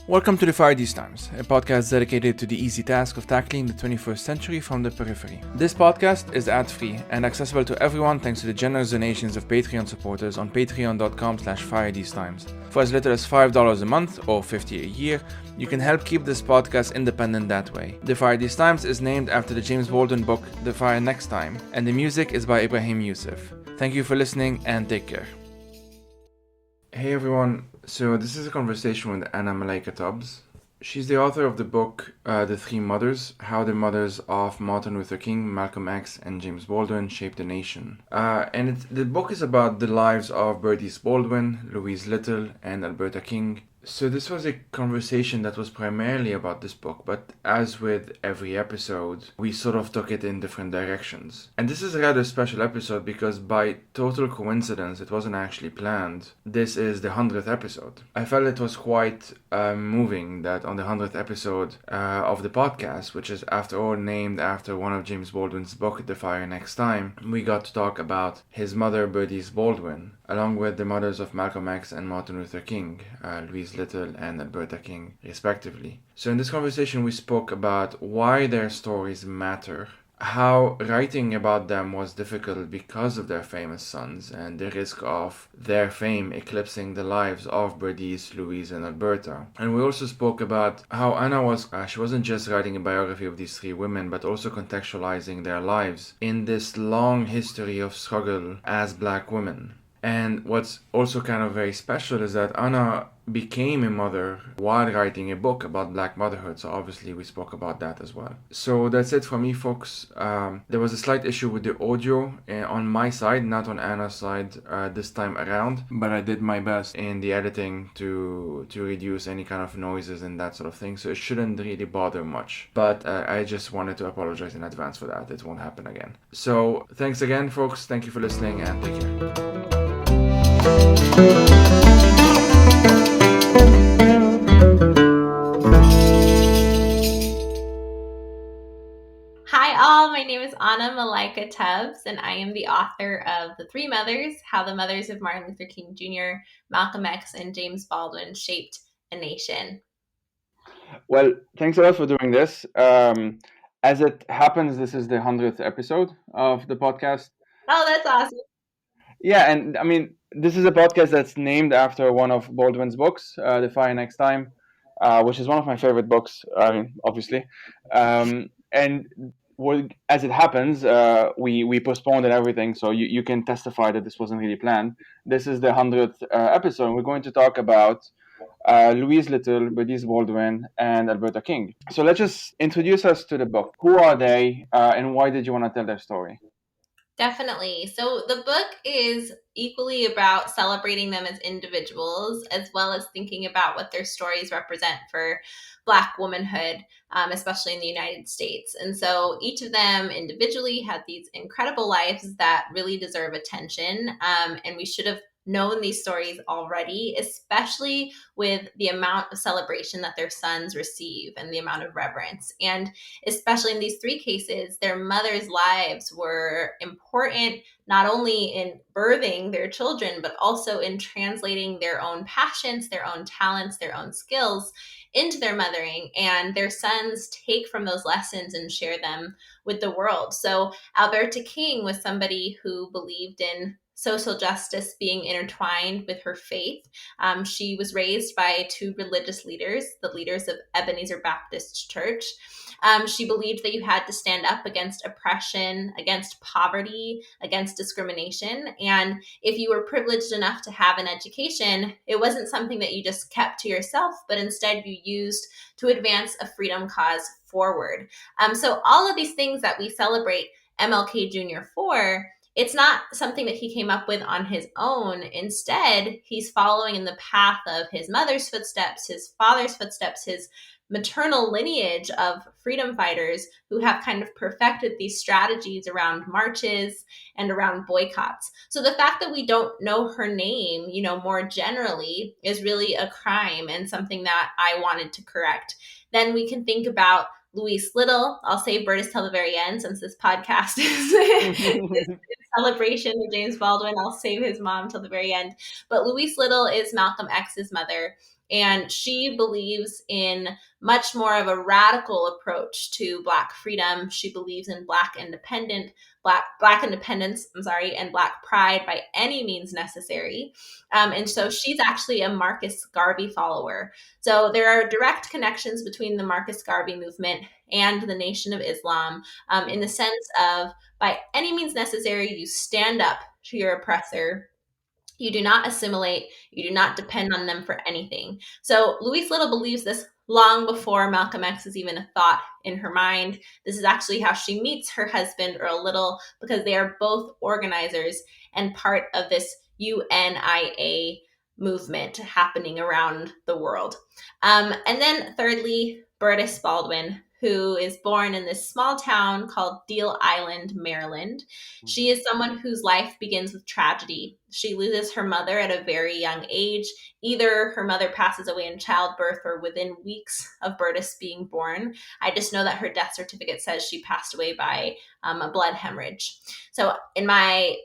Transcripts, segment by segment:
Welcome to the Fire These Times, a podcast dedicated to the easy task of tackling the 21st century from the periphery. This podcast is ad-free and accessible to everyone thanks to the generous donations of Patreon supporters on patreon.com/firethesetimes. For as little as $5 a month or $50 a year, you can help keep this podcast independent that way. The Fire These Times is named after the James Baldwin book The Fire Next Time, and the music is by Ibrahim Youssef. Thank you for listening and take care. Hey everyone, so this is a conversation with Anna Malaika Tubbs. She's the author of the book The Three Mothers, How the Mothers of Martin Luther King, Malcolm X, and James Baldwin Shaped the Nation. The book is about the lives of Berdis Baldwin, Louise Little, and Alberta King. So this was a conversation that was primarily about this book, but as with every episode, we sort of took it in different directions. And this is a rather special episode because by total coincidence, it wasn't actually planned. This is the 100th episode. I felt it was quite moving that on the 100th episode of the podcast, which is after all named after one of James Baldwin's book, The Fire Next Time, we got to talk about his mother, Berdis Baldwin, along with the mothers of Malcolm X and Martin Luther King, Louise Little and Alberta King, respectively. So in this conversation we spoke about why their stories matter, how writing about them was difficult because of their famous sons and the risk of their fame eclipsing the lives of Berdis, Louise and Alberta. And we also spoke about how Anna she wasn't just writing a biography of these three women, but also contextualizing their lives in this long history of struggle as Black women. And what's also kind of very special is that Anna became a mother while writing a book about Black motherhood. So obviously we spoke about that as well. So that's it for me, folks. There was a slight issue with the audio on my side, not on Anna's side this time around. But I did my best in the editing to reduce any kind of noises and that sort of thing. So it shouldn't really bother much. But I just wanted to apologize in advance for that. It won't happen again. So thanks again, folks. Thank you for listening and take care. Hi all, my name is Anna Malaika Tubbs and I am the author of The Three Mothers, How the Mothers of Martin Luther King Jr., Malcolm X, and James Baldwin Shaped a Nation. Well, thanks a lot for doing this. As it happens, this is the 100th episode of the podcast. Oh, that's awesome. Yeah, and I mean, this is a podcast that's named after one of Baldwin's books, The Fire Next Time, which is one of my favorite books, obviously. And as it happens, we postponed and everything, so you can testify that this wasn't really planned. This is the 100th episode. We're going to talk about Louise Little, Berdis Baldwin, and Alberta King. So let's just introduce us to the book. Who are they, and why did you want to tell their story? Definitely. So the book is equally about celebrating them as individuals, as well as thinking about what their stories represent for Black womanhood, especially in the United States. And so each of them individually had these incredible lives that really deserve attention. And we should have known these stories already, especially with the amount of celebration that their sons receive and the amount of reverence. And especially in these three cases, their mothers' lives were important, not only in birthing their children, but also in translating their own passions, their own talents, their own skills into their mothering. And their sons take from those lessons and share them with the world. So Alberta King was somebody who believed in social justice being intertwined with her faith. She was raised by two religious leaders, the leaders of Ebenezer Baptist Church. She believed that you had to stand up against oppression, against poverty, against discrimination. And if you were privileged enough to have an education, it wasn't something that you just kept to yourself, but instead you used to advance a freedom cause forward. So all of these things that we celebrate MLK Jr. for, it's not something that he came up with on his own. Instead, he's following in the path of his mother's footsteps, his father's footsteps, his maternal lineage of freedom fighters who have kind of perfected these strategies around marches and around boycotts. So the fact that we don't know her name, more generally is really a crime and something that I wanted to correct. Then we can think about Louise Little. I'll save Berdis till the very end since this podcast is celebration of James Baldwin. I'll save his mom till the very end. But Louise Little is Malcolm X's mother. And she believes in much more of a radical approach to Black freedom. She believes in Black independence, and Black pride by any means necessary. And so she's actually a Marcus Garvey follower. So there are direct connections between the Marcus Garvey movement and the Nation of Islam, in the sense of, by any means necessary, you stand up to your oppressor. You do not assimilate. You do not depend on them for anything. So Louise Little believes this long before Malcolm X is even a thought in her mind. This is actually how she meets her husband, Earl Little, because they are both organizers and part of this UNIA movement happening around the world. And then thirdly, Berdis Baldwin, who is born in this small town called Deal Island, Maryland. She is someone whose life begins with tragedy. She loses her mother at a very young age. Either her mother passes away in childbirth or within weeks of Berdis being born. I just know that her death certificate says she passed away by a blood hemorrhage. So in my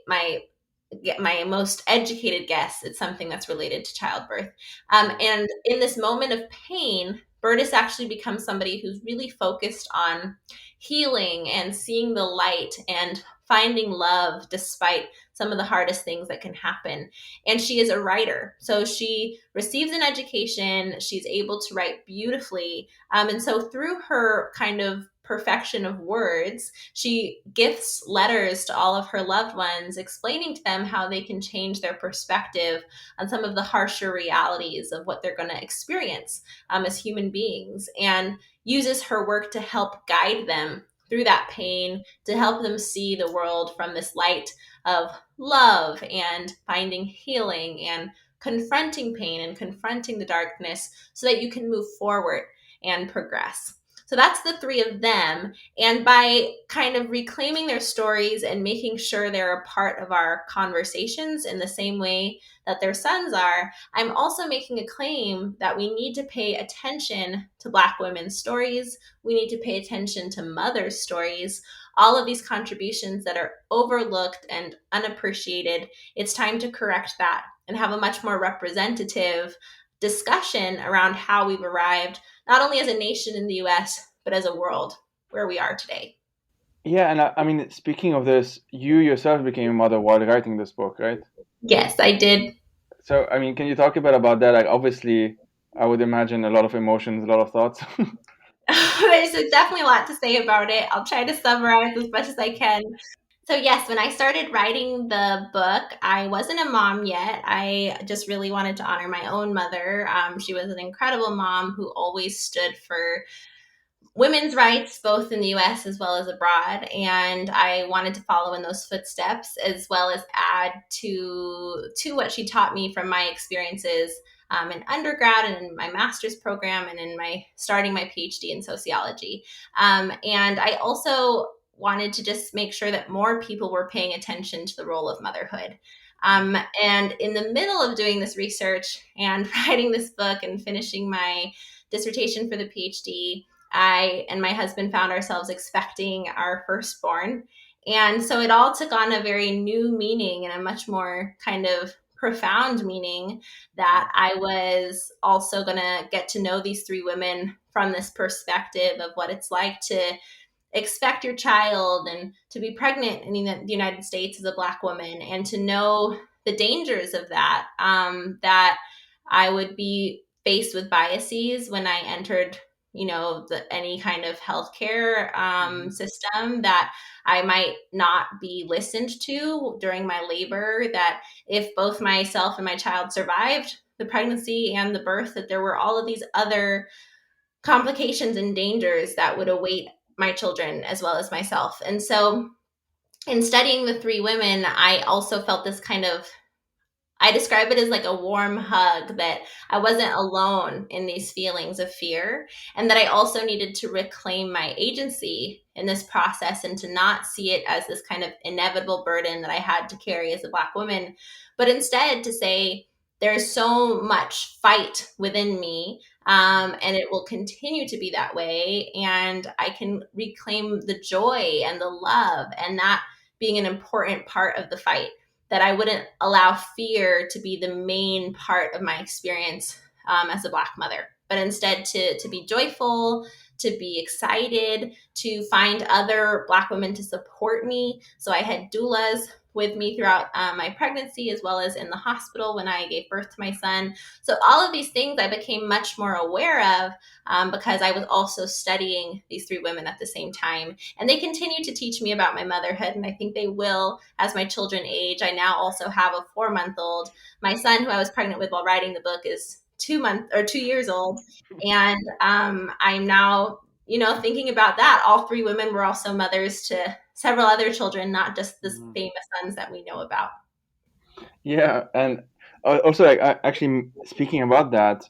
most educated guess, it's something that's related to childbirth. And in this moment of pain, Berdis actually becomes somebody who's really focused on healing and seeing the light and finding love despite some of the hardest things that can happen. And she is a writer. So she receives an education. She's able to write beautifully. And so through her kind of perfection of words, she gifts letters to all of her loved ones, explaining to them how they can change their perspective on some of the harsher realities of what they're going to experience as human beings, and uses her work to help guide them through that pain, to help them see the world from this light of love and finding healing and confronting pain and confronting the darkness so that you can move forward and progress. So that's the three of them. And by kind of reclaiming their stories and making sure they're a part of our conversations in the same way that their sons are, I'm also making a claim that we need to pay attention to Black women's stories. We need to pay attention to mothers' stories, all of these contributions that are overlooked and unappreciated. It's time to correct that and have a much more representative discussion around how we've arrived, not only as a nation in the US, but as a world where we are today. Yeah, and I mean, speaking of this, you yourself became a mother while writing this book, right? Yes, I did. So, I mean, can you talk a bit about that? Like, obviously, I would imagine a lot of emotions, a lot of thoughts. There's definitely a lot to say about it. I'll try to summarize as much as I can. So yes, when I started writing the book, I wasn't a mom yet. I just really wanted to honor my own mother. She was an incredible mom who always stood for women's rights, both in the US as well as abroad. And I wanted to follow in those footsteps, as well as add to what she taught me from my experiences in undergrad and in my master's program and in my starting my PhD in sociology. And I also wanted to just make sure that more people were paying attention to the role of motherhood. And in the middle of doing this research and writing this book and finishing my dissertation for the PhD, I and my husband found ourselves expecting our firstborn. And so it all took on a very new meaning and a much more kind of profound meaning, that I was also going to get to know these three women from this perspective of what it's like to expect your child and to be pregnant in the United States as a Black woman, and to know the dangers of that, that I would be faced with biases when I entered any kind of healthcare system, that I might not be listened to during my labor, that if both myself and my child survived the pregnancy and the birth, that there were all of these other complications and dangers that would await my children as well as myself. And so in studying the three women, I also felt this kind of, I describe it as like a warm hug, that I wasn't alone in these feelings of fear, and that I also needed to reclaim my agency in this process and to not see it as this kind of inevitable burden that I had to carry as a Black woman, but instead to say, there's so much fight within me, and it will continue to be that way. And I can reclaim the joy and the love, and that being an important part of the fight, that I wouldn't allow fear to be the main part of my experience as a Black mother, but instead to be joyful, to be excited, to find other Black women to support me. So I had doulas with me throughout my pregnancy, as well as in the hospital when I gave birth to my son. So all of these things I became much more aware of because I was also studying these three women at the same time. And they continue to teach me about my motherhood, and I think they will as my children age. I now also have a 4-month-old. My son, who I was pregnant with while writing the book, is 2 years old. And I'm now, thinking about that. All three women were also mothers to several other children, not just the famous sons that we know about. Yeah, and also, like, actually, speaking about that,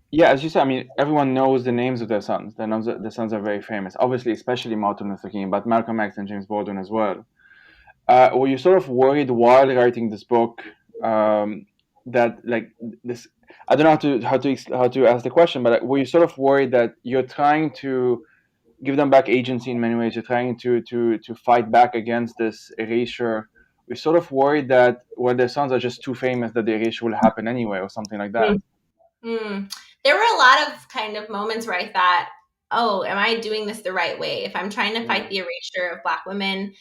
yeah, as you said, I mean, everyone knows the names of their sons. The sons are very famous, obviously, especially Martin Luther King, but Malcolm X and James Baldwin as well. Were you sort of worried while writing this book that, like, this? I don't know how to ask the question, but, like, were you sort of worried that you're trying to give them back agency in many ways? You're trying to fight back against this erasure. We're sort of worried that, well, their sons are just too famous that the erasure will happen anyway, or something like that. There were a lot of kind of moments where I thought, oh, am I doing this the right way? If I'm trying to fight the erasure of Black women,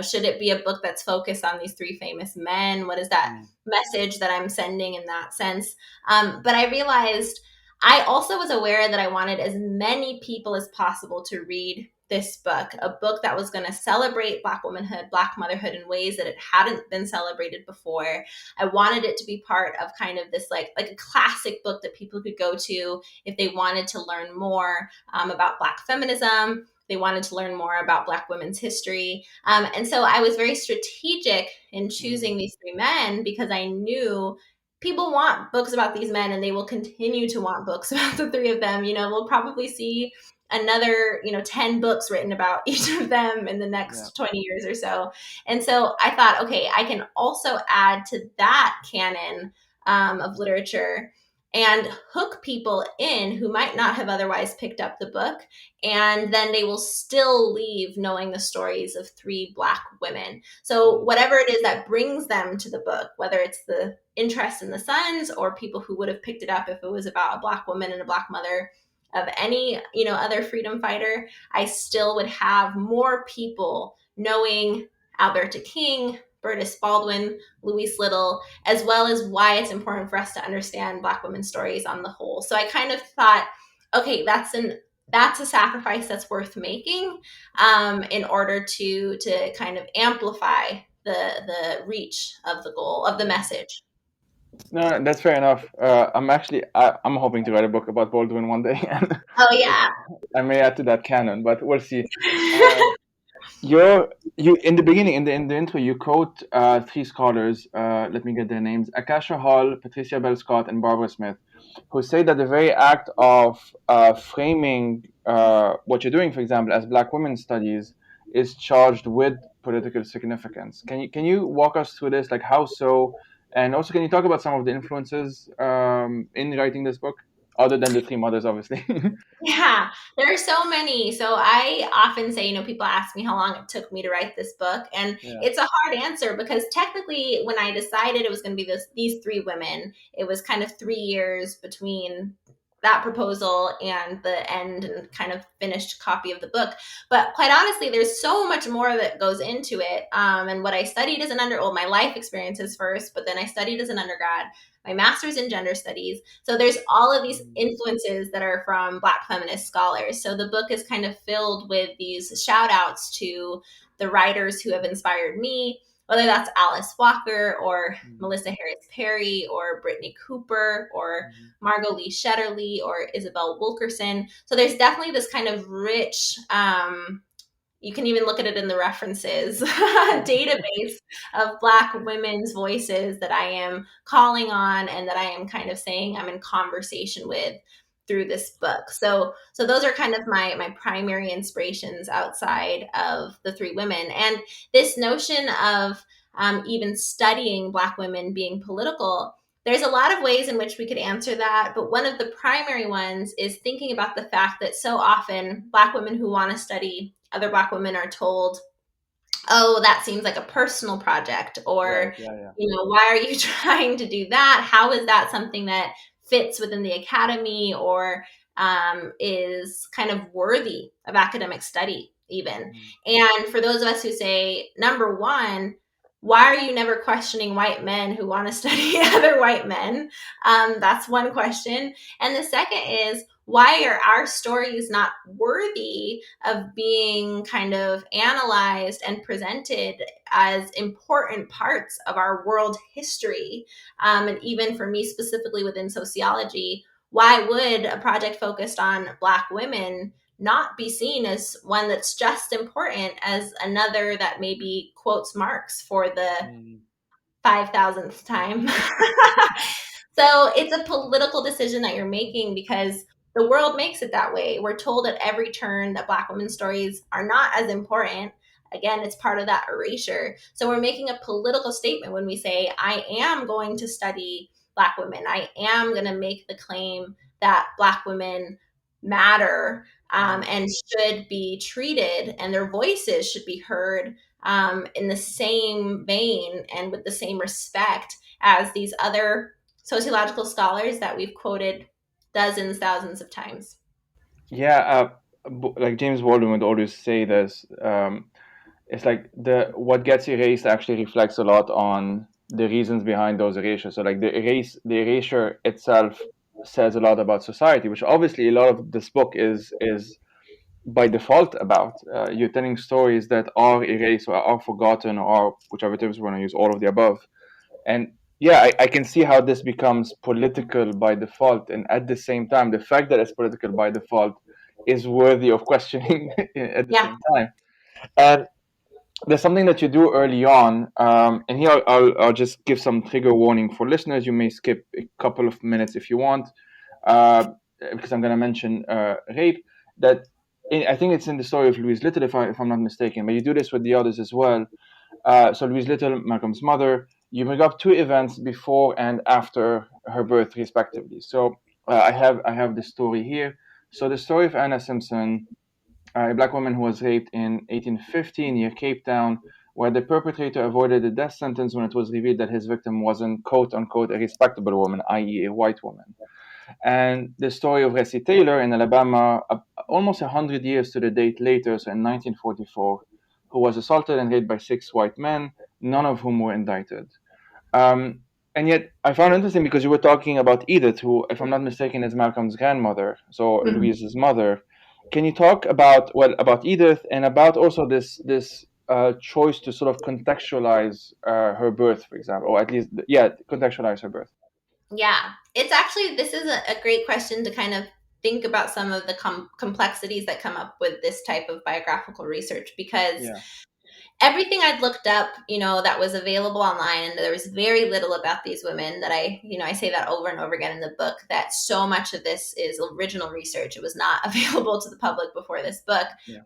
should it be a book that's focused on these three famous men? What is that message that I'm sending in that sense? But I realized I also was aware that I wanted as many people as possible to read this book, a book that was going to celebrate Black womanhood, Black motherhood in ways that it hadn't been celebrated before. I wanted it to be part of kind of this like a classic book that people could go to if they wanted to learn more about Black feminism. They wanted to learn more about Black women's history. And so I was very strategic in choosing these three men because I knew people want books about these men, and they will continue to want books about the three of them. We'll probably see another 10 books written about each of them in the next 20 years or so. And so I thought, okay, I can also add to that canon of literature and hook people in who might not have otherwise picked up the book. And then they will still leave knowing the stories of three Black women. So whatever it is that brings them to the book, whether it's the interest in the sons or people who would have picked it up if it was about a Black woman and a Black mother of any, other freedom fighter, I still would have more people knowing Alberta King, Berdis Baldwin, Louise Little, as well as why it's important for us to understand Black women's stories on the whole. So I kind of thought, okay, that's a sacrifice that's worth making in order to kind of amplify the reach of the goal of the message. No, that's fair enough. I'm hoping to write a book about Baldwin one day, and Oh yeah. I may add to that canon, but we'll see. You in the beginning, in the intro, you quote three scholars. Let me get their names: Akasha Hall, Patricia Bell Scott, and Barbara Smith, who say that the very act of framing what you're doing, for example, as Black women's studies, is charged with political significance. Can you walk us through this? Like, how so? And also, can you talk about some of the influences in writing this book, other than the three mothers, obviously? Yeah, there are so many. So I often say, people ask me how long it took me to write this book. And it's a hard answer because technically when I decided it was going to be these three women, it was kind of 3 years between that proposal and the end and kind of finished copy of the book. But quite honestly, there's so much more that goes into it. And what I studied as an my life experiences first, but then I studied as an undergrad, my master's in gender studies. So there's all of these influences that are from Black feminist scholars. So the book is kind of filled with these shout outs to the writers who have inspired me, whether that's Alice Walker or Melissa Harris Perry or Brittany Cooper or Margot Lee Shetterly or Isabel Wilkerson. So there's definitely this kind of rich, you can even look at it in the references database of Black women's voices that I am calling on and that I am kind of saying I'm in conversation with through this book. So those are kind of my primary inspirations outside of the three women. And this notion of even studying Black women being political, there's a lot of ways in which we could answer that, but one of the primary ones is thinking about the fact that so often Black women who want to study other Black women are told, oh, that seems like a personal project, Right. or, Yeah. why are you trying to do that? How is that something that fits within the academy, or is kind of worthy of academic study, even? Yeah. And for those of us who say, number one, why are you never questioning white men who want to study other white men? That's one question. And the second is, why are our stories not worthy of being kind of analyzed and presented as important parts of our world history? And even for me specifically within sociology, why would a project focused on Black women not be seen as one that's just important as another that maybe quotes Marx for the Mm. 5,000th time? So it's a political decision that you're making because the world makes it that way. We're told at every turn that Black women's stories are not as important. Again, it's part of that erasure. So we're making a political statement when we say, I am going to study Black women. I am going to make the claim that Black women matter, Mm. and should be treated, and their voices should be heard, in the same vein and with the same respect as these other sociological scholars that we've quoted dozens, thousands of times. Yeah, like James Baldwin would always say this. It's like the what gets erased actually reflects a lot on the reasons behind those erasures. So like the erasure itself says a lot about society, which obviously a lot of this book is by default about. You're telling stories that are erased or are forgotten or whichever terms we want to use, all of the above. And yeah, I can see how this becomes political by default. And at the same time, the fact that it's political by default is worthy of questioning at the Yeah. same time. And there's something that you do early on, and here I'll just give some trigger warning for listeners. You may skip a couple of minutes if you want, uh, because I'm going to mention rape. That I think it's in the story of Louise Little, if I'm not mistaken. But you do this with the others as well. So Louise Little, Malcolm's mother, you bring up two events before and after her birth, respectively. So I have the story here. So the story of Anna Simpson, a black woman who was raped in 1850 near Cape Town, where the perpetrator avoided the death sentence when it was revealed that his victim wasn't quote unquote a respectable woman, i.e., a white woman. And the story of Ressie Taylor in Alabama, almost 100 years to the date later, so in 1944, who was assaulted and raped by six white men, none of whom were indicted. Um, and yet, I found it interesting because you were talking about Edith, who, if I'm not mistaken, is Malcolm's grandmother, so Mhm. Louise's mother. Can you talk about Edith and about also this choice to sort of contextualize her birth, for example, or at least contextualize her birth? Yeah, it's actually, this is a great question to kind of think about some of the complexities that come up with this type of biographical research, because Yeah. everything I'd looked up, that was available online, and there was very little about these women that I say that over and over again in the book, that so much of this is original research. It was not available to the public before this book. Yeah.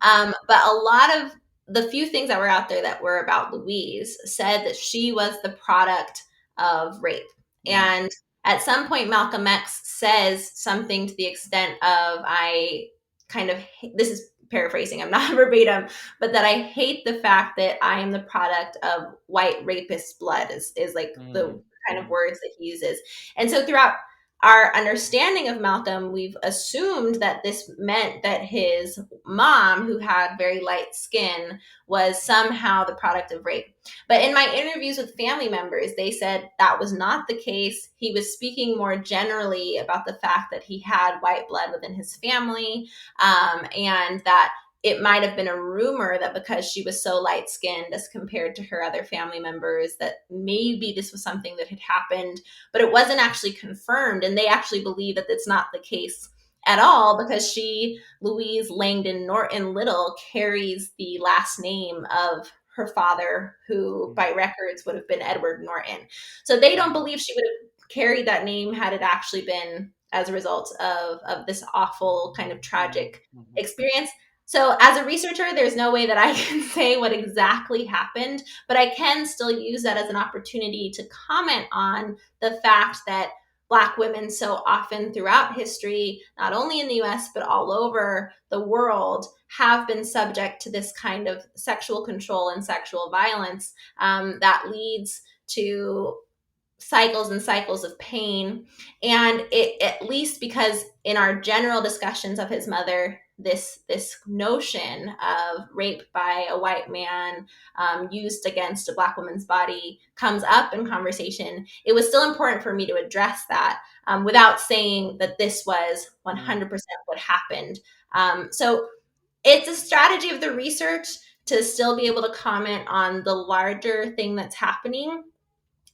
But a lot of the few things that were out there that were about Louise said that she was the product of rape. Mm. And at some point, Malcolm X says something to the extent of, I kind of, this is paraphrasing, I'm not verbatim, but that I hate the fact that I am the product of white rapist blood, is like the Mm. kind of Mm. words that he uses. And so throughout our understanding of Malcolm, we've assumed that this meant that his mom, who had very light skin, was somehow the product of rape. But in my interviews with family members, they said that was not the case. He was speaking more generally about the fact that he had white blood within his family, and that it might have been a rumor that because she was so light skinned as compared to her other family members, that maybe this was something that had happened, but it wasn't actually confirmed. And they actually believe that it's not the case at all, because she, Louise Langdon Norton Little, carries the last name of her father, who Mm. by records would have been Edward Norton. So they don't Mm. believe she would have carried that name had it actually been as a result of this awful kind of Mm. tragic Mhm. experience. So as a researcher, there's no way that I can say what exactly happened, but I can still use that as an opportunity to comment on the fact that Black women so often throughout history, not only in the US, but all over the world, have been subject to this kind of sexual control and sexual violence that leads to cycles and cycles of pain. And it, at least because in our general discussions of his mother, this notion of rape by a white man used against a Black woman's body comes up in conversation, it was still important for me to address that without saying that this was 100% what happened. So it's a strategy of the research to still be able to comment on the larger thing that's happening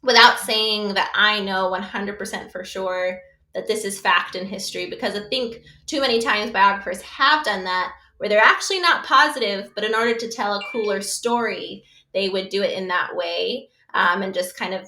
without saying that I know 100% for sure that this is fact in history, because I think too many times biographers have done that where they're actually not positive, but in order to tell a cooler story, they would do it in that way and just kind of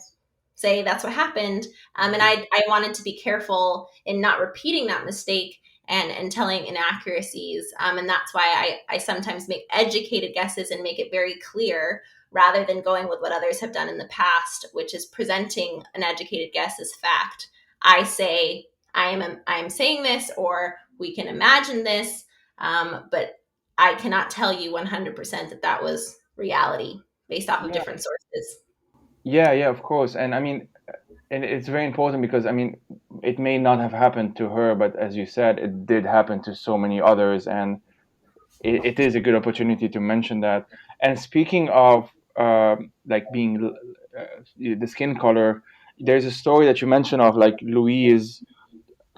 say that's what happened. And I wanted to be careful in not repeating that mistake and telling inaccuracies. And that's why I sometimes make educated guesses and make it very clear rather than going with what others have done in the past, which is presenting an educated guess as fact. I say, I am saying this, or we can imagine this, but I cannot tell you 100% that that was reality based off of Yeah, different sources. yeah, of course. And I mean, and it's very important because I mean, it may not have happened to her, but as you said, it did happen to so many others, and it is a good opportunity to mention that. And speaking of like being the skin color, there's a story that you mentioned of like Louise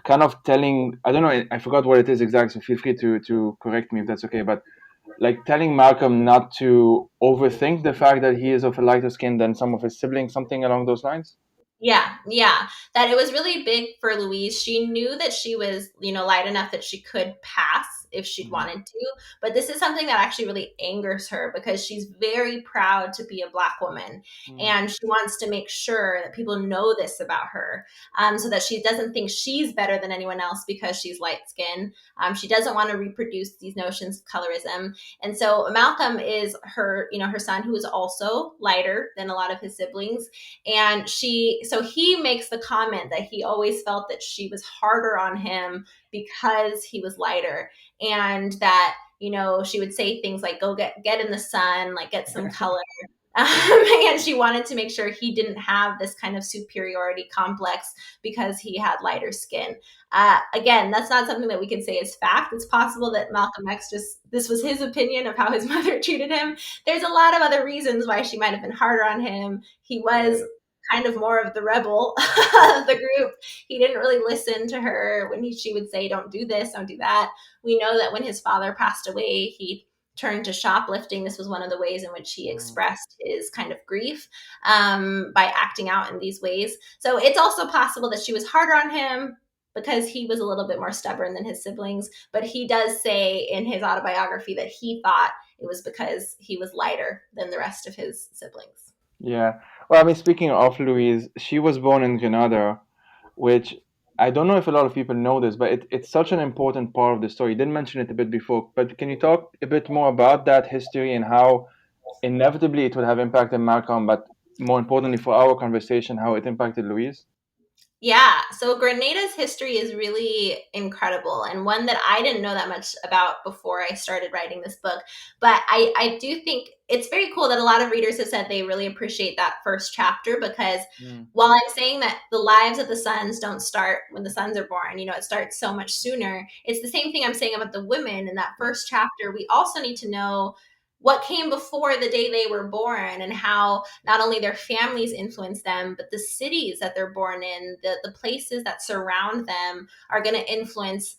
kind of telling, I don't know, I forgot what it is exactly, so feel free to correct me if that's okay, but like telling Malcolm not to overthink the fact that he is of a lighter skin than some of his siblings, something along those lines. Yeah. That it was really big for Louise. She knew that she was, light enough that she could pass if she'd Mhm. wanted to. But this is something that actually really angers her because she's very proud to be a Black woman. Mm. And she wants to make sure that people know this about her so that she doesn't think she's better than anyone else because she's light skinned. She doesn't want to reproduce these notions of colorism. And so Malcolm is her son, who is also lighter than a lot of his siblings. And so he makes the comment that he always felt that she was harder on him because he was lighter, and that she would say things like go get in the sun, like get some color. And she wanted to make sure he didn't have this kind of superiority complex because he had lighter skin. Again, that's not something that we can say is fact. It's possible that Malcolm X this was his opinion of how his mother treated him. There's a lot of other reasons why she might have been harder on him. He was Right. kind of more of the rebel of the group. He didn't really listen to her when she would say, don't do this, don't do that. We know that when his father passed away, he turned to shoplifting. This was one of the ways in which he Mm. expressed his kind of grief by acting out in these ways. So it's also possible that she was harder on him because he was a little bit more stubborn than his siblings. But he does say in his autobiography that he thought it was because he was lighter than the rest of his siblings. Yeah. Well, I mean, speaking of Louise, she was born in Grenada, which I don't know if a lot of people know this, but it's such an important part of the story. You didn't mention it a bit before, but can you talk a bit more about that history and how inevitably it would have impacted Malcolm, but more importantly for our conversation, how it impacted Louise? Yeah, so Grenada's history is really incredible, and one that I didn't know that much about before I started writing this book. But I do think it's very cool that a lot of readers have said they really appreciate that first chapter because Mm. while I'm saying that the lives of the sons don't start when the sons are born, it starts so much sooner. It's the same thing I'm saying about the women in that first chapter. We also need to know what came before the day they were born and how not only their families influence them, but the cities that they're born in, the places that surround them are going to influence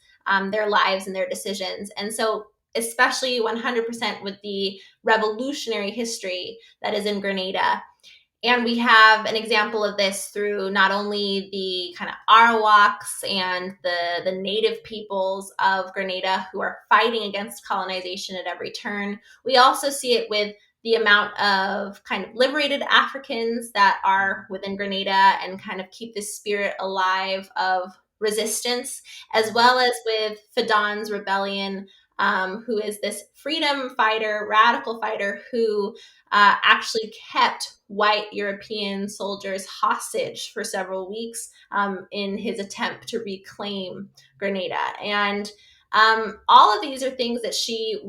their lives and their decisions. And so, especially 100% with the revolutionary history that is in Grenada, and we have an example of this through not only the kind of Arawaks and the native peoples of Grenada who are fighting against colonization at every turn. We also see it with the amount of kind of liberated Africans that are within Grenada and kind of keep this spirit alive of resistance, as well as with Fadan's rebellion who is this freedom fighter, radical fighter, who actually kept white European soldiers hostage for several weeks in his attempt to reclaim Grenada. And all of these are things that she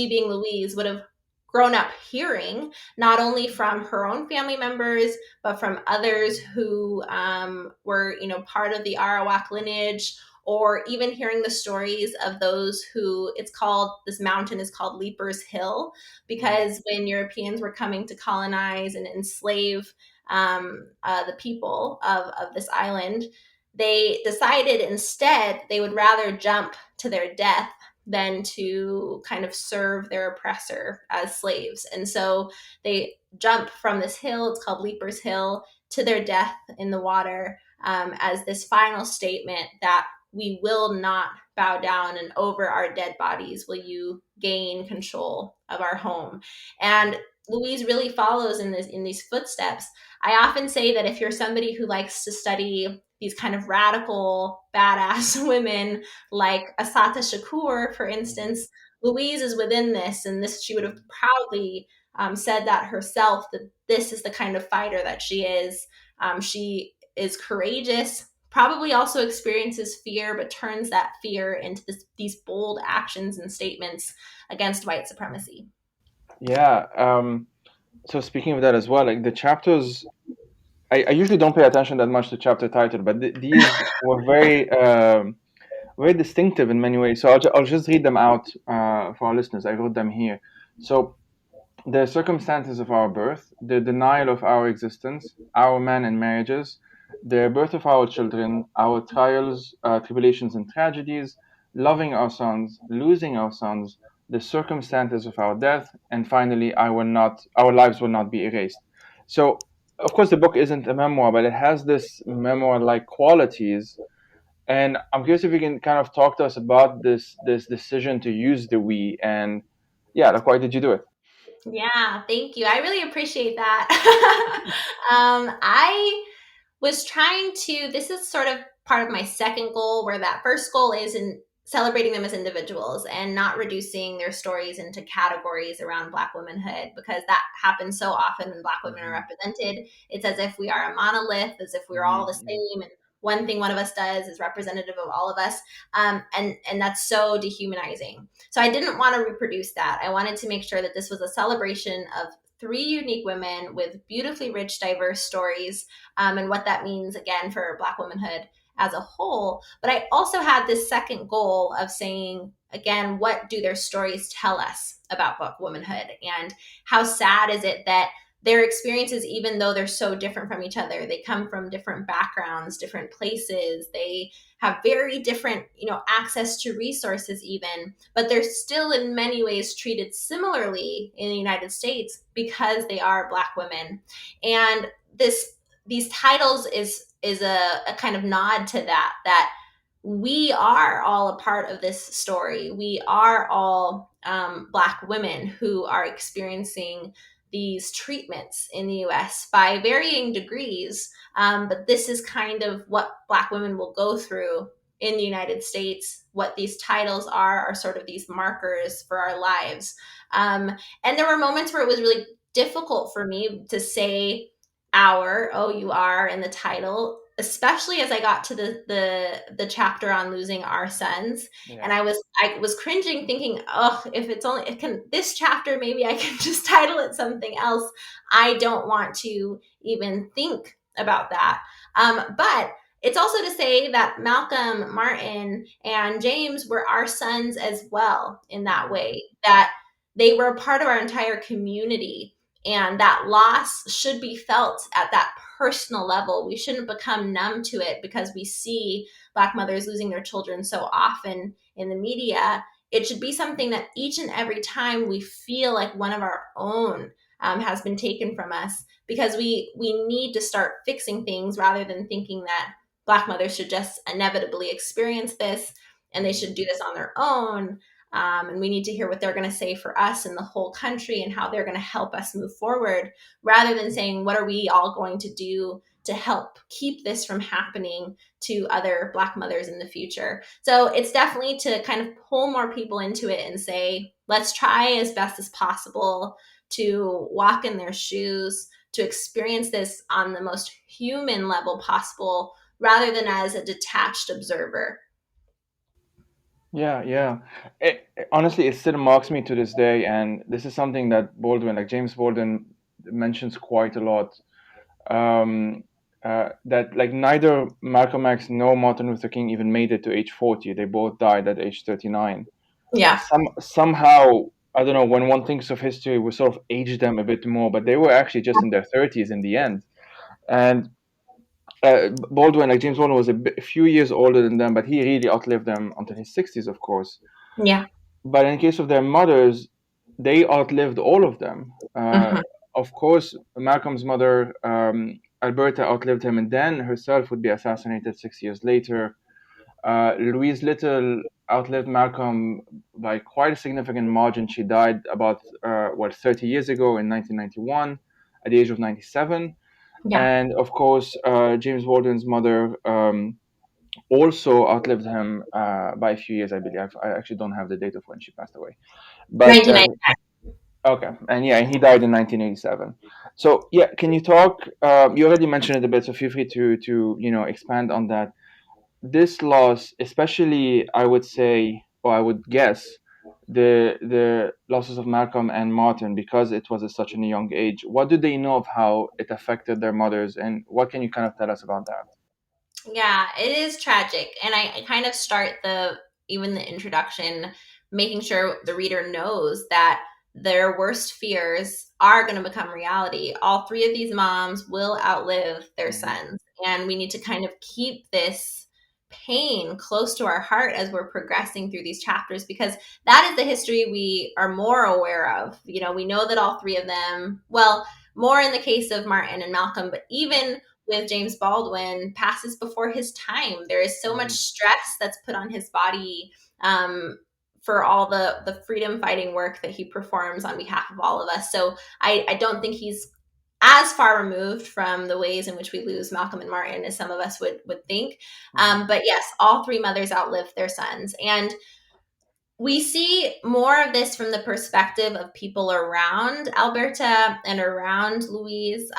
being Louise, would have grown up hearing, not only from her own family members, but from others who were, part of the Arawak lineage, or even hearing the stories of those who this mountain is called Leaper's Hill, because when Europeans were coming to colonize and enslave the people of this island, they decided instead they would rather jump to their death than to kind of serve their oppressor as slaves. And so they jump from this hill, it's called Leaper's Hill, to their death in the water as this final statement that we will not bow down, and over our dead bodies will you gain control of our home. And Louise really follows in these footsteps. I often say that if you're somebody who likes to study these kind of radical, badass women like Assata Shakur, for instance, Louise is within this, and this she would have proudly said that herself, that this is the kind of fighter that she is. She is courageous, probably also experiences fear, but turns that fear into these bold actions and statements against white supremacy. Yeah. So speaking of that as well, like the chapters, I usually don't pay attention that much to chapter title, but these were very very distinctive in many ways. So I'll just read them out for our listeners. I wrote them here. So the circumstances of our birth, the denial of our existence, our men and marriages, the birth of our children, our trials, tribulations and tragedies, loving our sons, losing our sons, the circumstances of our death, and finally, our lives will not be erased. So, of course, the book isn't a memoir, but it has this memoir-like qualities. And I'm curious if you can kind of talk to us about this decision to use the we, and yeah, like why did you do it? Yeah, thank you. I really appreciate that. I was trying to, this is sort of part of my second goal, where that first goal is in celebrating them as individuals and not reducing their stories into categories around Black womanhood, because that happens so often when Black women are represented. It's as if we are a monolith, as if we're all the same, and one thing one of us does is representative of all of us. And that's so dehumanizing. So I didn't want to reproduce that. I wanted to make sure that this was a celebration of three unique women with beautifully rich, diverse stories, and what that means, again, for Black womanhood as a whole. But I also had this second goal of saying, again, what do their stories tell us about Black womanhood? And how sad is it that their experiences, even though they're so different from each other, they come from different backgrounds, different places, they have very different, access to resources even, but they're still in many ways treated similarly in the United States because they are Black women. And these titles is a kind of nod to that we are all a part of this story. We are all Black women who are experiencing these treatments in the US by varying degrees. But this is kind of what Black women will go through in the United States. What these titles are sort of these markers for our lives. And there were moments where it was really difficult for me to say our in the title, especially as I got to the chapter on losing our sons. Yeah. And I was cringing, thinking, oh, if it's only, it can, this chapter, maybe I can just title it something else. I don't want to even think about that. But it's also to say that Malcolm, Martin, and James were our sons as well, in that way, that they were a part of our entire community. And that loss should be felt at that personal level. We shouldn't become numb to it because we see Black mothers losing their children so often in the media. It should be something that each and every time we feel like one of our own has been taken from us, because we need to start fixing things rather than thinking that Black mothers should just inevitably experience this and they should do this on their own. And we need to hear what they're going to say for us and the whole country and how they're going to help us move forward, rather than saying, what are we all going to do to help keep this from happening to other Black mothers in the future. So it's definitely to kind of pull more people into it and say, let's try as best as possible to walk in their shoes, to experience this on the most human level possible, rather than as a detached observer. Yeah, yeah. Honestly, it still marks me to this day, and this is something that Baldwin, like James Baldwin, mentions quite a lot. Um, that like neither Malcolm X nor Martin Luther King even made it to age 40. They both died at age 39. Yeah. Somehow, I don't know, when one thinks of history, we sort of age them a bit more, but they were actually just in their 30s in the end. And Baldwin, like James Baldwin, was a few years older than them, but he really outlived them until his 60s, of course. Yeah. But in case of their mothers, they outlived all of them. Mm-hmm. Of course, Malcolm's mother, Alberta, outlived him, and then herself would be assassinated 6 years later. Louise Little outlived Malcolm by quite a significant margin. She died about 30 years ago in 1991 at the age of 97. Yeah. And of course, James Baldwin's mother also outlived him by a few years, I believe. I actually don't have the date of when she passed away. But 1999. okay, and yeah, he died in 1987. So yeah, can you talk? You already mentioned it a bit, so feel free to expand on that. This loss, especially, I would say, or I would guess, the losses of Malcolm and Martin, because it was at such a young age. What do they know of how it affected their mothers, and what can you kind of tell us about that? Yeah, it is tragic. And I kind of start even the introduction, making sure the reader knows that their worst fears are going to become reality. All three of these moms will outlive their Hmm. sons. And we need to kind of keep this pain close to our heart as we're progressing through these chapters, because that is the history we are more aware of. We know that all three of them, well, more in the case of Martin and Malcolm, but even with James Baldwin, passes before his time. There is so much Hmm. stress that's put on his body, for all the freedom fighting work that he performs on behalf of all of us. So I don't think he's as far removed from the ways in which we lose Malcolm and Martin as some of us would think. Hmm. But yes, all three mothers outlived their sons. And we see more of this from the perspective of people around Alberta and around Louise,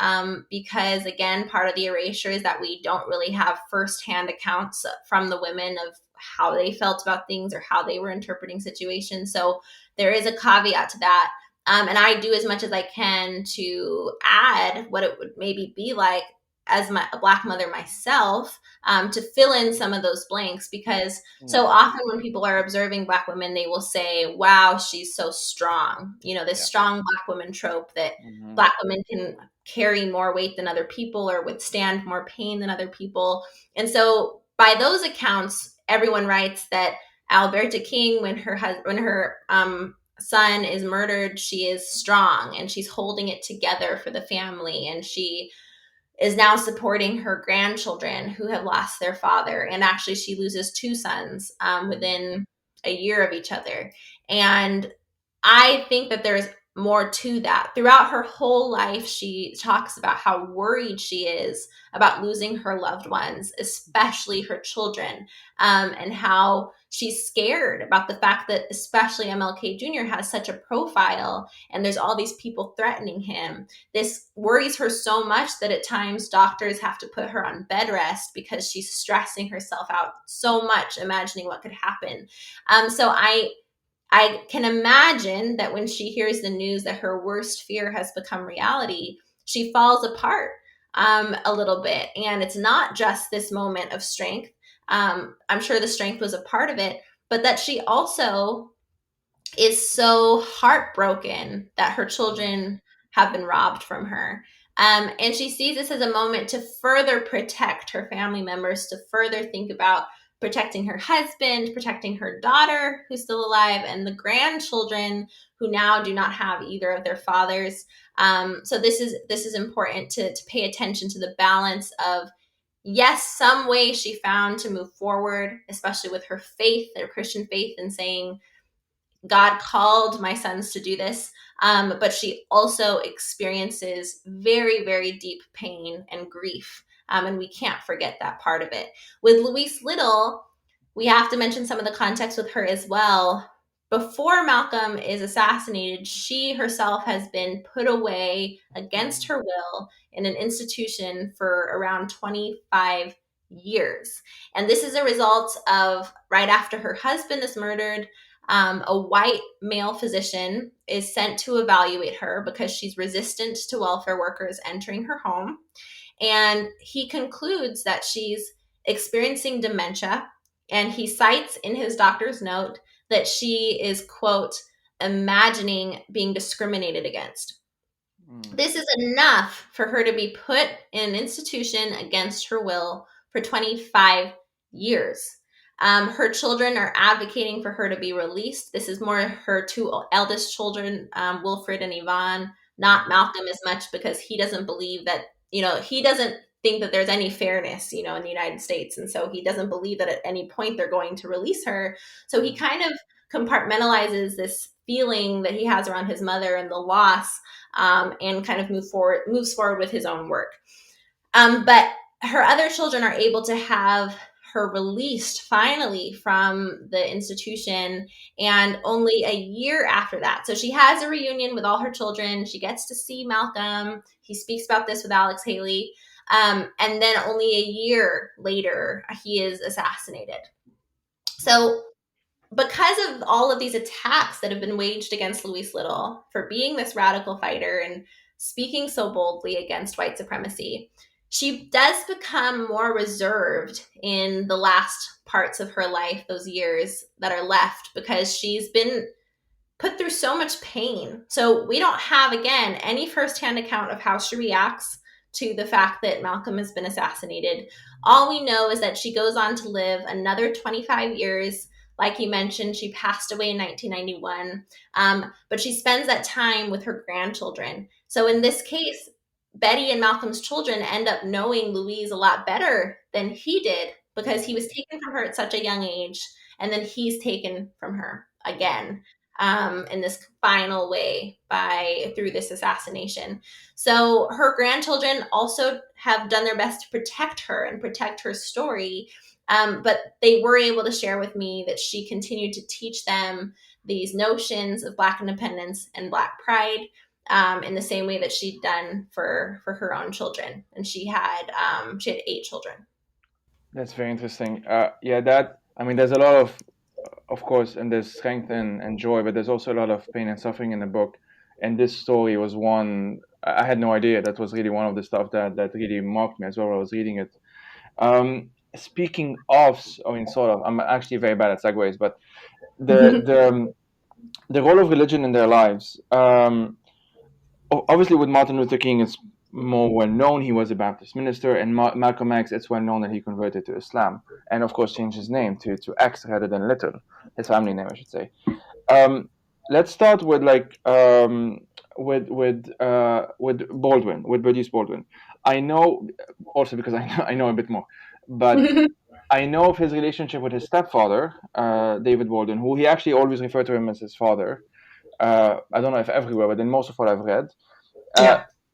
because again, part of the erasure is that we don't really have firsthand accounts from the women of how they felt about things or how they were interpreting situations. So there is a caveat to that. And I do as much as I can to add what it would maybe be like as a Black mother myself, to fill in some of those blanks, because Yeah, so often when people are observing Black women, they will say, wow, she's so strong. This yeah. strong Black woman trope that Hmm. Black women can carry more weight than other people or withstand more pain than other people. And so by those accounts, everyone writes that Alberta King, when her son is murdered, she is strong and she's holding it together for the family, and she is now supporting her grandchildren who have lost their father. And actually, she loses two sons, Hmm. within a year of each other. And I think that there's more to that. Throughout her whole life, she talks about how worried she is about losing her loved ones, especially her children, and how she's scared about the fact that, especially MLK Jr., has such a profile and there's all these people threatening him. This worries her so much that at times doctors have to put her on bed rest because she's stressing herself out so much, imagining what could happen. So I can imagine that when she hears the news that her worst fear has become reality, she falls apart, a little bit. And it's not just this moment of strength. I'm sure the strength was a part of it, but that she also is so heartbroken that her Hmm. children have been robbed from her. And she sees this as a moment to further protect her family members, to further think about protecting her husband, protecting her daughter who's still alive, and the grandchildren who now do not have either of their fathers. So this is important to pay attention to the balance of, yes, some way she found to move forward, especially with her faith, their Christian faith, and saying, God called my sons to do this. But she also experiences very, very deep pain and grief, And we can't forget that part of it. With Louise Little, we have to mention some of the context with her as well. Before Malcolm is assassinated, she herself has been put away against her will in an institution for around 25 years. And this is a result of right after her husband is murdered, a white male physician is sent to evaluate her because she's resistant to welfare workers entering her home. And he concludes that she's experiencing dementia. And he cites in his doctor's note that she is, quote, imagining being discriminated against. This is enough for her to be put in an institution against her will for 25 years. Her children are advocating for her to be released. This is more her two eldest children, Wilfred and Yvonne, not Malcolm as much, because he doesn't believe that, he doesn't think that there's any fairness, in the United States. And so he doesn't believe that at any point they're going to release her. So he kind of compartmentalizes this feeling that he has around his mother and the loss, and kind of moves forward with his own work. But her other children are able to have her released finally from the institution, and only a year after that. So she has a reunion with all her children. She gets to see Malcolm. He speaks about this with Alex Haley. And then only a year later, he is assassinated. So because of all of these attacks that have been waged against Louise Little for being this radical fighter and speaking so boldly against white supremacy, she does become more reserved in the last parts of her life, those years that are left, because she's been put through so much pain. So we don't have, again, any firsthand account of how she reacts to the fact that Malcolm has been assassinated. All we know is that she goes on to live another 25 years. Like you mentioned, she passed away in 1991, but she spends that time with her grandchildren. So in this case, Betty and Malcolm's children end up knowing Louise a lot better than he did, because he was taken from her at such a young age, and then he's taken from her again in this final way through this assassination. So her grandchildren also have done their best to protect her and protect her story. But they were able to share with me that she continued to teach them these notions of Black independence and Black pride, in the same way that she'd done for her own children. And she had 8 children. That's very interesting. There's a lot of course, and there's strength and joy, but there's also a lot of pain and suffering in the book. And this story was one, I had no idea that was really one of the stuff that really marked me as well when I was reading it. Speaking of, sort of, I'm actually very bad at segues, but the role of religion in their lives, obviously with Martin Luther King, it's more well known. He was a Baptist minister, and Malcolm X, it's well known that he converted to Islam, and of course changed his name to X rather than Little, his family name, I should say. Let's start with with Baldwin, with Berdis Baldwin. I know also because I know a bit more, but I know of his relationship with his stepfather, David Baldwin, who he actually always referred to him as his father. I don't know if everywhere, but in most of what I've read.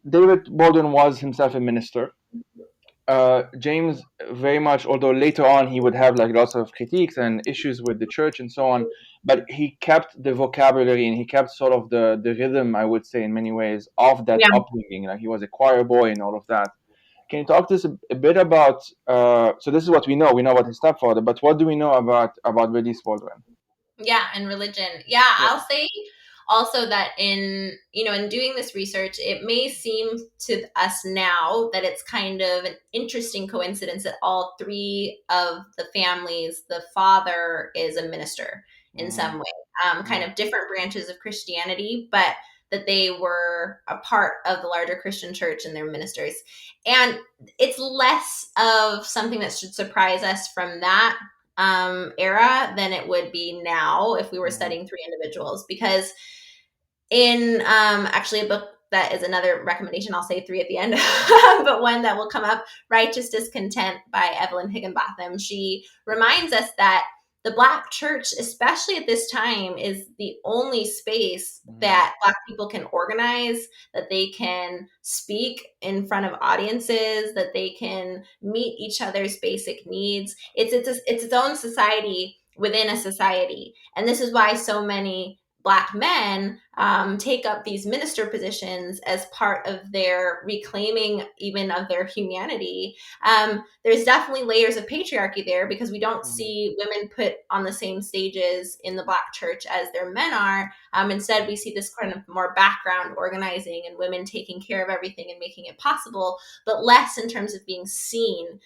David Baldwin was himself a minister. James very much, although later on he would have lots of critiques and issues with the church and so on, but he kept the vocabulary and he kept sort of the rhythm, I would say, in many ways, of that upbringing. He was a choir boy and all of that. Can you talk to us a bit about, so this is what we know about his stepfather, but what do we know about Berdis Baldwin? Yeah, and religion. Yeah, I'll say also that in doing this research, it may seem to us now that it's kind of an interesting coincidence that all 3 of the families, the father is a minister in some way, kind of different branches of Christianity, but that they were a part of the larger Christian church and their ministers. And it's less of something that should surprise us from that era than it would be now if we were studying 3 individuals, because in actually a book that is another recommendation, I'll say 3 at the end, but one that will come up, Righteous Discontent by Evelyn Higginbotham, she reminds us that the Black church, especially at this time, is the only space that Black people can organize, that they can speak in front of audiences, that they can meet each other's basic needs. It's its own society within a society. And this is why so many Black men take up these minister positions as part of their reclaiming even of their humanity. There's definitely layers of patriarchy there, because we don't see women put on the same stages in the Black church as their men are. Instead, we see this kind of more background organizing and women taking care of everything and making it possible, but less in terms of being seen,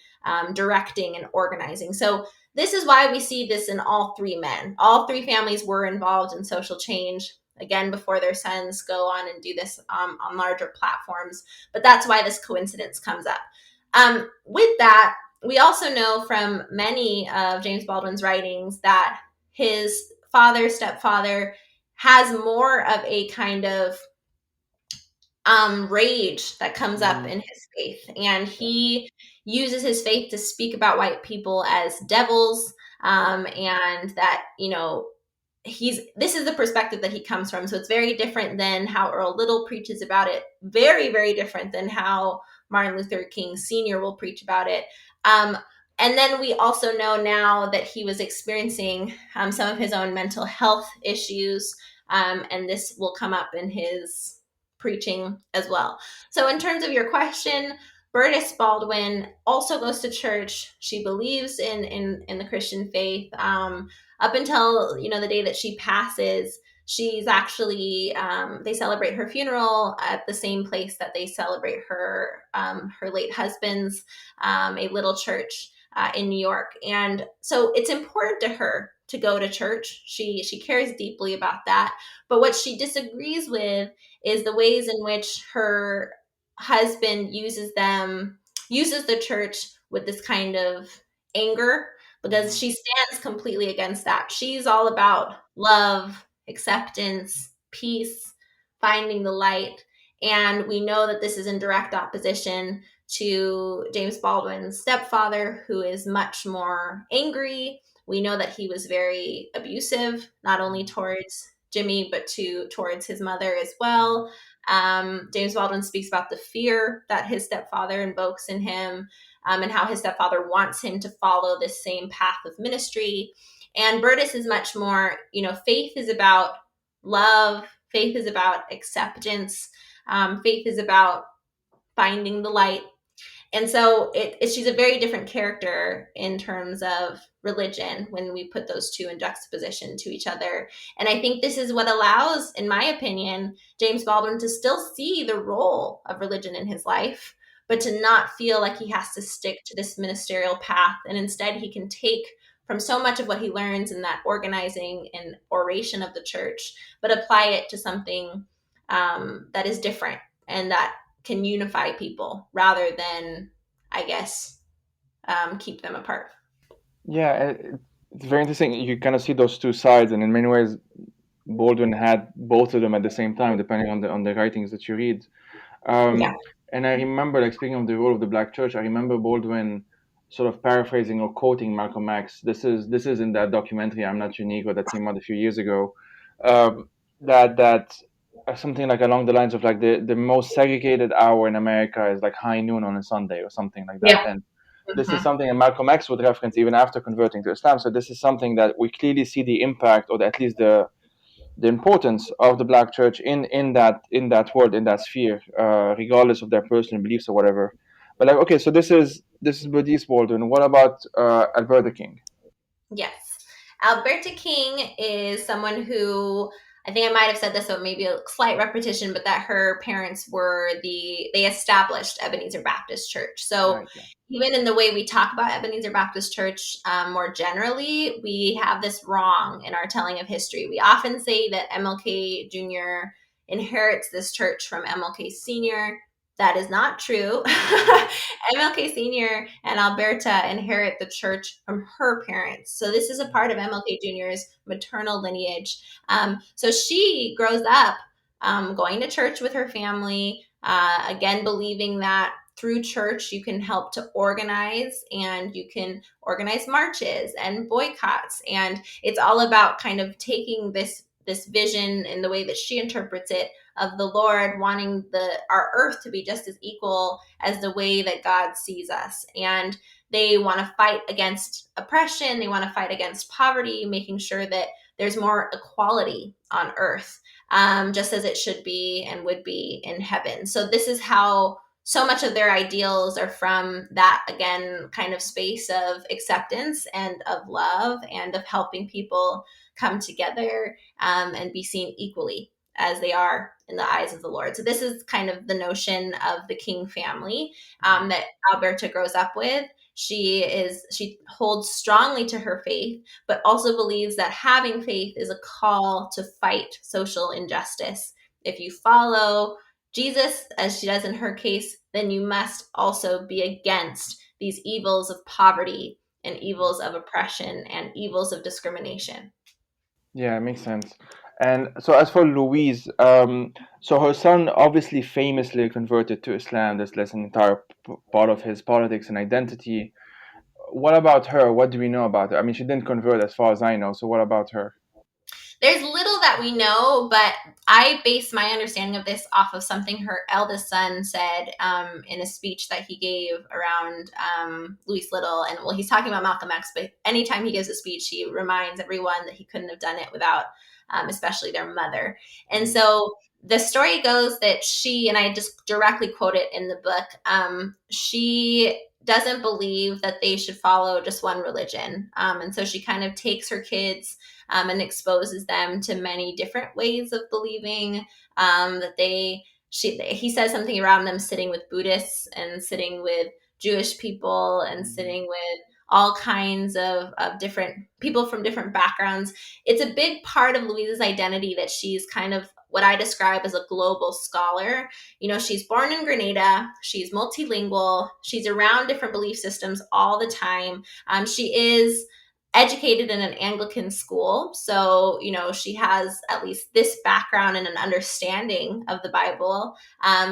directing and organizing. So this is why we see this in all three men. All three families were involved in social change, again, before their sons go on and do this on larger platforms. But that's why this coincidence comes up. With that, we also know from many of James Baldwin's writings that his father, stepfather, has more of a kind of rage that comes up in his faith. And he uses his faith to speak about white people as devils, and that, this is the perspective that he comes from. So it's very different than how Earl Little preaches about it. Very, very different than how Martin Luther King Sr. will preach about it. And then we also know now that he was experiencing some of his own mental health issues. And this will come up in his preaching as well. So in terms of your question, Berdis Baldwin also goes to church. She believes in the Christian faith. Up until the day that she passes, she's actually they celebrate her funeral at the same place that they celebrate her late husband's, a little church in New York. And so it's important to her to go to church. She cares deeply about that. But what she disagrees with is the ways in which her husband uses the church with this kind of anger, because she stands completely against that. She's all about love, acceptance, peace, finding the light. And we know that this is in direct opposition to James Baldwin's stepfather, who is much more angry. We know that he was very abusive, not only towards Jimmy, but towards his mother as well. James Baldwin speaks about the fear that his stepfather invokes in him, and how his stepfather wants him to follow this same path of ministry. And Berdis is much more, faith is about love, faith is about acceptance, faith is about finding the light. And so she's a very different character in terms of religion when we put those two in juxtaposition to each other. And I think this is what allows, in my opinion, James Baldwin to still see the role of religion in his life, but to not feel like he has to stick to this ministerial path. And instead, he can take from so much of what he learns in that organizing and oration of the church, but apply it to something that is different and that can unify people rather than, I guess, keep them apart. Yeah, it's very interesting. You kind of see those two sides, and in many ways, Baldwin had both of them at the same time, depending on the writings that you read. Yeah. And I remember, like, speaking of the role of the Black church, I remember Baldwin sort of paraphrasing or quoting Malcolm X. This is in that documentary, I'm Not Unique, that came out a few years ago. That something like along the lines of like the most segregated hour in America is like high noon on a Sunday or something like that. Yeah. And this is something that Malcolm X would reference even after converting to Islam. So this is something that we clearly see the impact, or at least the importance of the Black church in that world, in that sphere, regardless of their personal beliefs or whatever. But like, okay, so this is Berdis Baldwin. What about Alberta King? Yes. Alberta King is someone who, I think I might have said this, so maybe a slight repetition, but that her parents they established Ebenezer Baptist Church. So Right, yeah. Even in the way we talk about Ebenezer Baptist Church more generally, we have this wrong in our telling of history. We often say that MLK Jr. inherits this church from MLK Sr. That is not true. MLK Sr. and Alberta inherit the church from her parents. So this is a part of MLK Jr.'s maternal lineage. So she grows up going to church with her family, again, believing that through church, you can help to organize, and you can organize marches and boycotts. And it's all about kind of taking this vision in the way that she interprets it of the Lord wanting our earth to be just as equal as the way that God sees us. And they want to fight against oppression. They want to fight against poverty, making sure that there's more equality on earth, just as it should be and would be in heaven. So this is how so much of their ideals are from that, again, kind of space of acceptance and of love and of helping people come together, and be seen equally as they are in the eyes of the Lord. So this is kind of the notion of the King family, that Alberta grows up with. She holds strongly to her faith, but also believes that having faith is a call to fight social injustice. If you follow Jesus, as she does in her case, then you must also be against these evils of poverty and evils of oppression and evils of discrimination. Yeah, it makes sense. And so, as for Louise, so her son obviously famously converted to Islam. That's an entire part of his politics and identity. What about her? What do we know about her? I mean, she didn't convert as far as I know. So, what about her? There's little that we know, but I base my understanding of this off of something her eldest son said, in a speech that he gave around Louise Little. And well, he's talking about Malcolm X, but anytime he gives a speech, he reminds everyone that he couldn't have done it without, especially their mother. And so the story goes that she, and I just directly quote it in the book, she doesn't believe that they should follow just one religion. And so she kind of takes her kids, and exposes them to many different ways of believing, that he says something around them sitting with Buddhists and sitting with Jewish people and sitting with all kinds of different people from different backgrounds. It's a big part of Louise's identity that she's kind of what I describe as a global scholar. You know, she's born in Grenada. She's multilingual. She's around different belief systems all the time. She is educated in an Anglican school. So, you know, she has at least this background and an understanding of the Bible.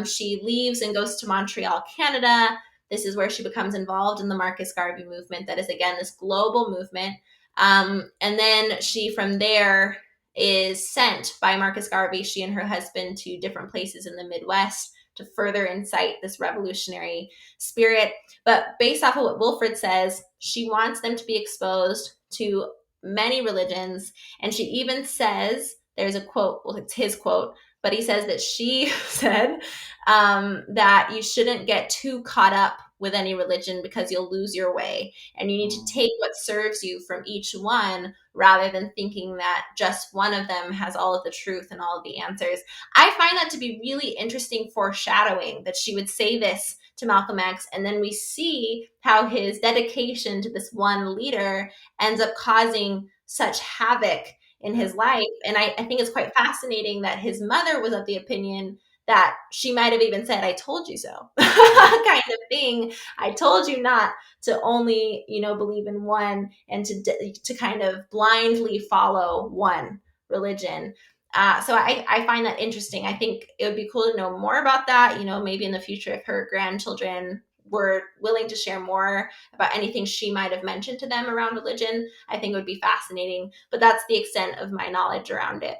She leaves and goes to Montreal, Canada. This is where she becomes involved in the Marcus Garvey movement. That is, again, this global movement. And then she, from there, is sent by Marcus Garvey, she and her husband, to different places in the Midwest to further incite this revolutionary spirit. But based off of what Wilfred says, she wants them to be exposed to many religions. And she even says, there's a quote, well, it's his quote, but he says that she said that you shouldn't get too caught up with any religion because you'll lose your way. And you need to take what serves you from each one rather than thinking that just one of them has all of the truth and all of the answers. I find that to be really interesting foreshadowing, that she would say this to Malcolm X, and then we see how his dedication to this one leader ends up causing such havoc in his life. And I think it's quite fascinating that his mother was of the opinion that she might have even said, "I told you so," kind of thing. I told you not to only, believe in one and to kind of blindly follow one religion. So I find that interesting. I think it would be cool to know more about that, maybe in the future if her grandchildren were willing to share more about anything she might have mentioned to them around religion. I think it would be fascinating, but that's the extent of my knowledge around it.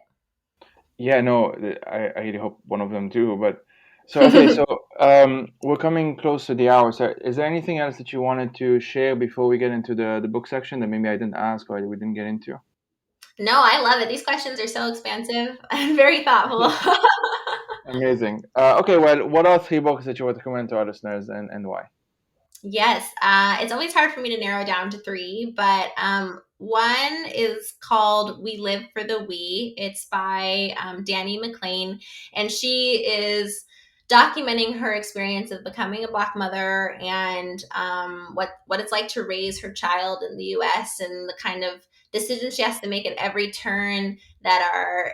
Yeah, no, I really hope one of them do. But so okay, so we're coming close to the hour. So is there anything else that you wanted to share before we get into the book section that maybe I didn't ask or we didn't get into? No, I love it. These questions are so expansive and very thoughtful. Amazing. Okay, well, what are 3 books that you would recommend to our listeners, and why? Yes, it's always hard for me to narrow down to 3, but one is called We Live for the We. It's by Dani McClain, and she is documenting her experience of becoming a Black mother and what it's like to raise her child in the U.S. and the kind of decisions she has to make at every turn that are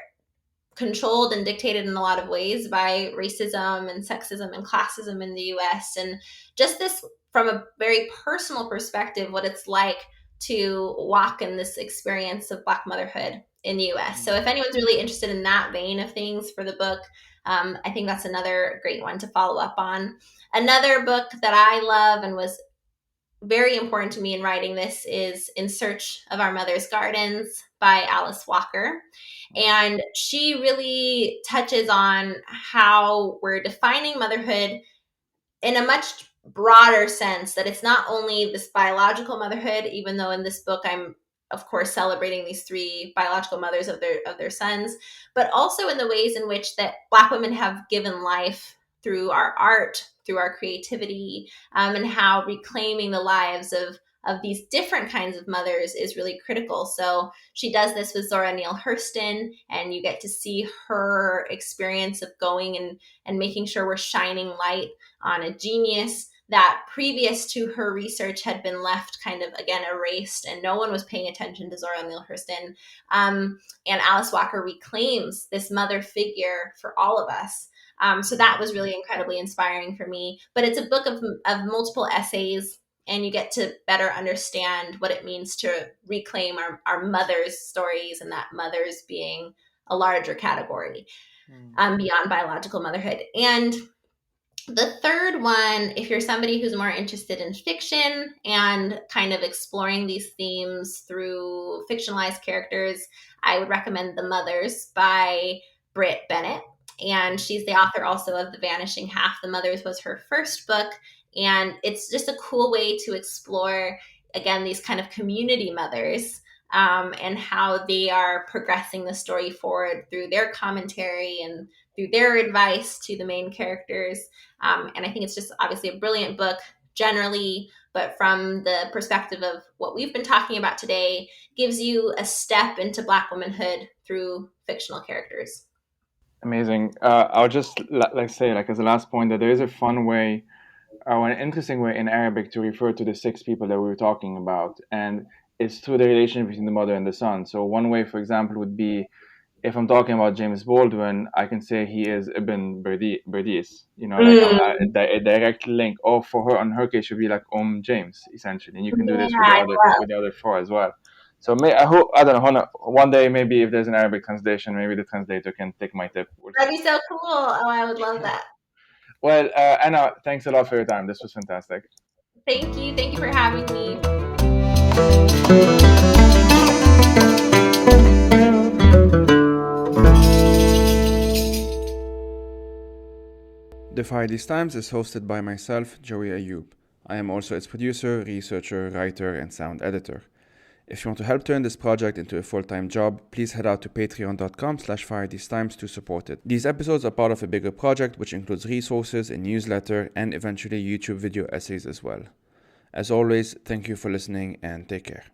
controlled and dictated in a lot of ways by racism and sexism and classism in the US. And just this from a very personal perspective, what it's like to walk in this experience of Black motherhood in the US. So if anyone's really interested in that vein of things for the book, I think that's another great one to follow up on. Another book that I love and was very important to me in writing this is In Search of Our Mother's Gardens by Alice Walker. And she really touches on how we're defining motherhood in a much broader sense, that it's not only this biological motherhood, even though in this book I'm of course celebrating these three biological mothers of their sons, but also in the ways in which that Black women have given life through our art, through our creativity, and how reclaiming the lives of these different kinds of mothers is really critical. So she does this with Zora Neale Hurston, and you get to see her experience of going and making sure we're shining light on a genius that previous to her research had been left kind of, again, erased, and no one was paying attention to Zora Neale Hurston. And Alice Walker reclaims this mother figure for all of us. So that was really incredibly inspiring for me. But it's a book of multiple essays, and you get to better understand what it means to reclaim our mothers' stories, and that mothers being a larger category beyond biological motherhood. And the third one, if you're somebody who's more interested in fiction and kind of exploring these themes through fictionalized characters, I would recommend The Mothers by Britt Bennett. And she's the author also of The Vanishing Half. The Mothers was her first book. And it's just a cool way to explore, again, these kind of community mothers and how they are progressing the story forward through their commentary and through their advice to the main characters. And I think it's just obviously a brilliant book generally, but from the perspective of what we've been talking about today, gives you a step into Black womanhood through fictional characters. Amazing. I'll just say, as a last point, that there is a fun way, or an interesting way in Arabic to refer to the six people that we were talking about, and it's through the relationship between the mother and the son. So one way, for example, would be, if I'm talking about James Baldwin, I can say he is Ibn Berdis, a direct link. Or for her, in her case, should be like James, essentially. And you can do this with the other four as well. So I hope, I don't know, one day maybe if there's an Arabic translation, maybe the translator can take my tip. That'd be so cool. Oh, I would love that. Well, Anna, thanks a lot for your time. This was fantastic. Thank you. Thank you for having me. The Fire These Times is hosted by myself, Joey Ayoub. I am also its producer, researcher, writer, and sound editor. If you want to help turn this project into a full-time job, please head out to patreon.com/firethesetimes to support it. These episodes are part of a bigger project which includes resources, a newsletter, and eventually YouTube video essays as well. As always, thank you for listening and take care.